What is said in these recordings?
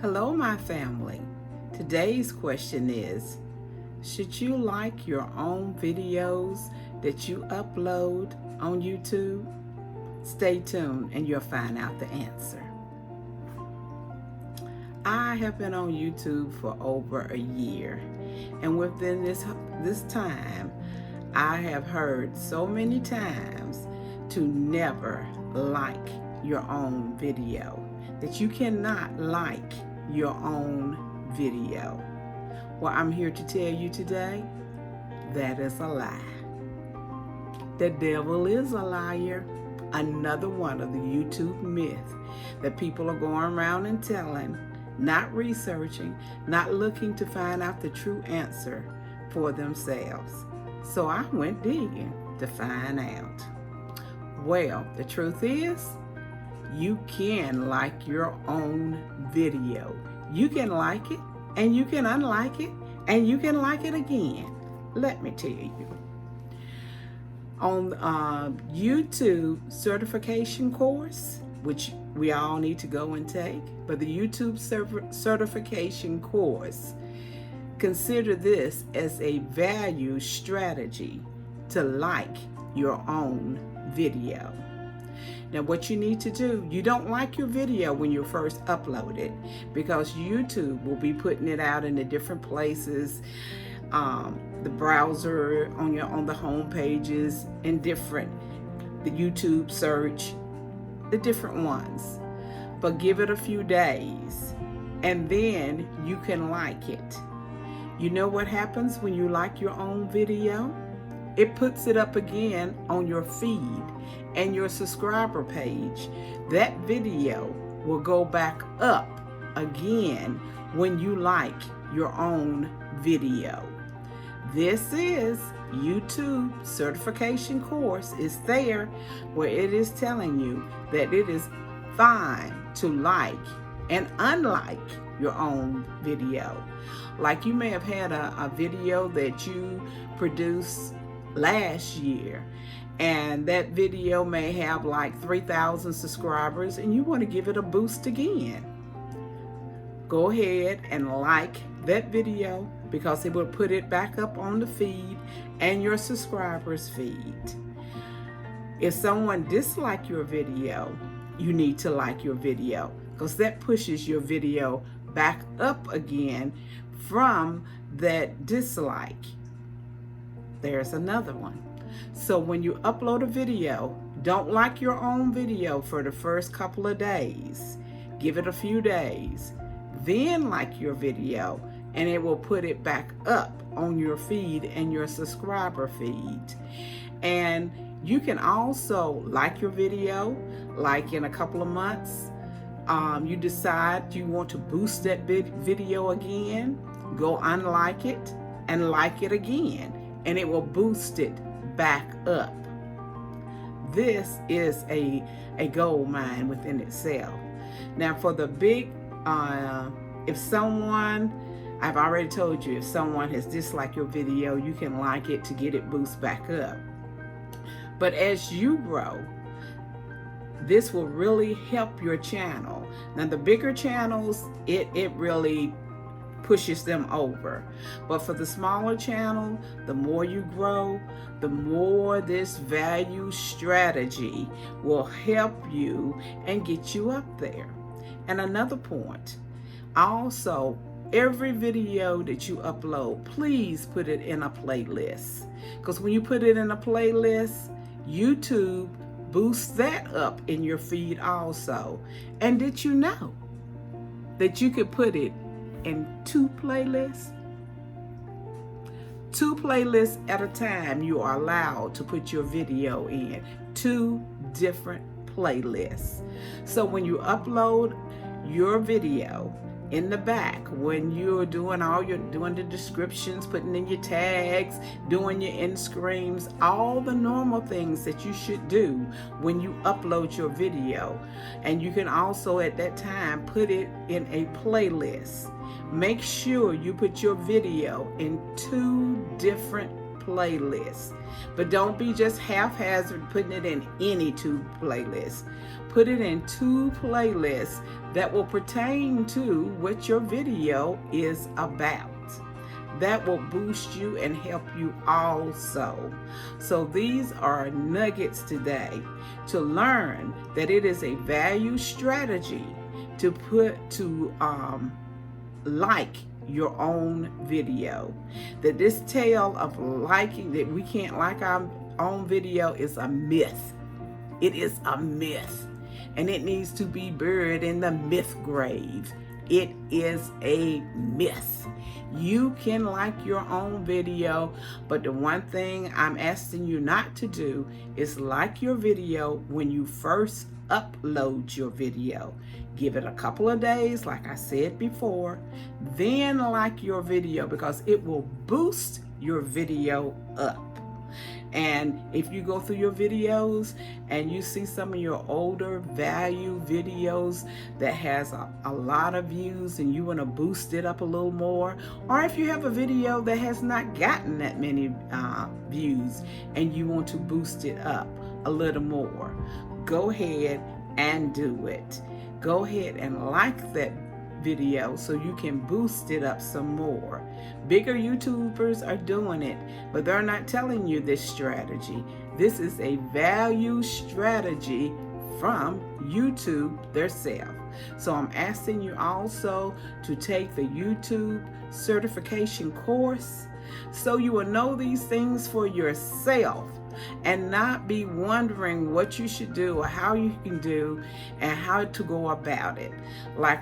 Hello, my family. Today's question is, should you like your own videos that you upload on YouTube? Stay tuned and you'll find out the answer. I have been on YouTube for over a year, and within this time, I have heard so many times to never like your own video, that you cannot like your own video. Well, I'm here to tell you today, that is a lie. The devil is a liar. Another one of the YouTube myths that people are going around and telling, not researching, not looking to find out the true answer for themselves. So I went digging to find out. Well, the truth is, you can like your own video. You can like it, and you can unlike it, and you can like it again. Let me tell you. On YouTube certification course, which we all need to go and take, but the YouTube certification course, consider this as a value strategy to like your own video. Now, what you need to do, you don't like your video when you first upload it, because YouTube will be putting it out in the different places, the browser on the home pages, and the YouTube search, the different ones. But give it a few days, and then you can like it. You know what happens when you like your own video? It puts it up again on your feed and your subscriber page. That video will go back up again when you like your own video. This is YouTube certification course. Is there where it is telling you that it is fine to like and unlike your own video. Like, you may have had a video that you produced last year, and that video may have like 3,000 subscribers, and you want to give it a boost again. Go ahead and like that video, because it will put it back up on the feed and your subscribers' feed. If someone dislikes your video, you need to like your video, because that pushes your video back up again from that dislike. There's another one. So when you upload a video, don't like your own video for the first couple of days. Give it a few days. Then like your video, and it will put it back up on your feed and your subscriber feed. And you can also like your video, like in a couple of months, you decide you want to boost that video again, go unlike it and like it again, and it will boost it back up. This is a gold mine within itself. Now, for the big, if someone, I've already told you, if someone has disliked your video, you can like it to get it boost back up. But as you grow, this will really help your channel. Now, the bigger channels, it really pushes them over. But for the smaller channel, the more you grow, the more this value strategy will help you and get you up there. And another point, also, every video that you upload, please put it in a playlist. Because when you put it in a playlist, YouTube boosts that up in your feed also. And did you know that you could put it in 2 playlists? 2 playlists at a time you are allowed to put your video in. 2 different playlists. So when you upload your video, in the back, when you're doing the descriptions, putting in your tags, doing your end screens, all the normal things that you should do when you upload your video. And you can also at that time put it in a playlist. Make sure you put your video in 2 different playlists. But don't be just haphazard putting it in any two playlists. Put it in two playlists that will pertain to what your video is about. That will boost you and help you also. So these are nuggets today to learn that it is a value strategy to like your own video. That this tale of liking, that we can't like our own video, is a myth. It is a myth, and it needs to be buried in the myth grave. It is a myth. You can like your own video, but the one thing I'm asking you not to do is like your video when you first upload your video. Give it a couple of days, like I said before, then like your video, because it will boost your video up. And if you go through your videos and you see some of your older value videos that has a lot of views and you want to boost it up a little more, or if you have a video that has not gotten that many views and you want to boost it up a little more, go ahead and do it. Go ahead and like that video so you can boost it up some more. Bigger YouTubers are doing it, but they're not telling you this strategy. This is a value strategy from YouTube themselves. So I'm asking you also to take the YouTube certification course so you will know these things for yourself and not be wondering what you should do or how you can do and how to go about it. Like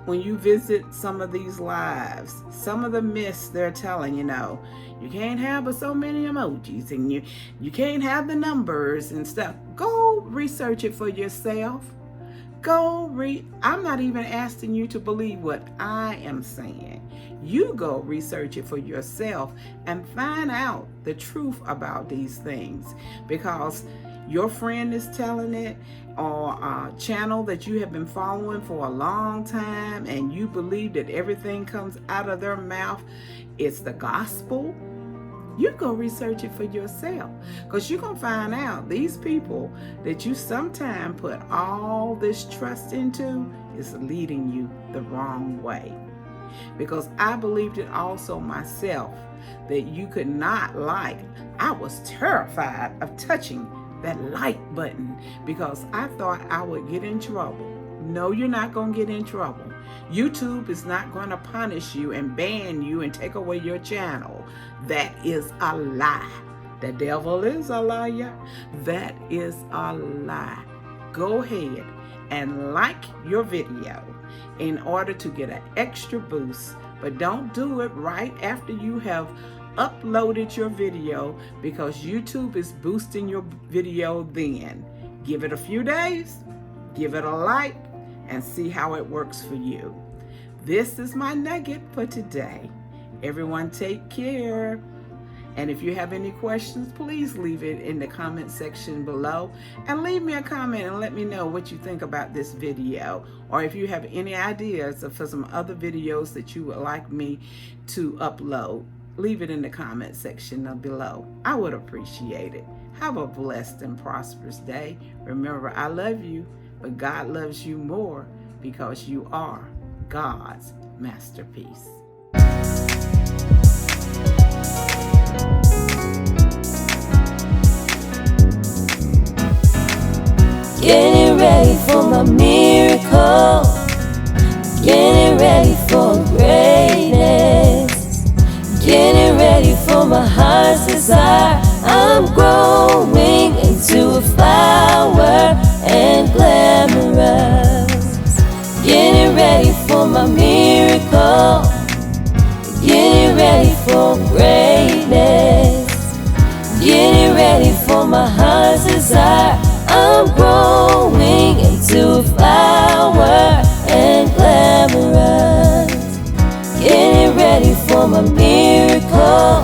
when you visit some of these lives, some of the myths they're telling, you can't have but so many emojis and you can't have the numbers and stuff. Go research it for yourself. I'm not even asking you to believe what I am saying. You go research it for yourself and find out the truth about these things, because your friend is telling it, or a channel that you have been following for a long time and you believe that everything comes out of their mouth is the gospel. You go research it for yourself, because you're going to find out these people that you sometimes put all this trust into is leading you the wrong way. Because I believed it also myself, that you could not like. I was terrified of touching that like button because I thought I would get in trouble. No, you're not going to get in trouble. YouTube is not going to punish you and ban you and take away your channel. That is a lie. The devil is a liar. That is a lie. Go ahead and like your video in order to get an extra boost, but don't do it right after you have uploaded your video, because YouTube is boosting your video then. Give it a few days, give it a like, and see how it works for you. This is my nugget for today. Everyone take care. And if you have any questions, please leave it in the comment section below, and leave me a comment and let me know what you think about this video, or if you have any ideas for some other videos that you would like me to upload. Leave it in the comment section below. I would appreciate it. Have a blessed and prosperous day. Remember, I love you, but God loves you more, because you are God's masterpiece. Getting ready for my miracle, getting ready for greatness, getting ready for my heart's desire. I'm growing into a flower and glamorous. Getting ready for my miracle, getting ready for greatness, getting ready for my heart's desire. I'm growing into a flower and glamorous. Getting ready for my miracle,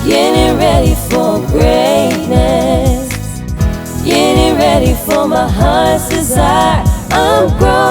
getting ready for greatness, getting ready for my heart's desire. I'm growing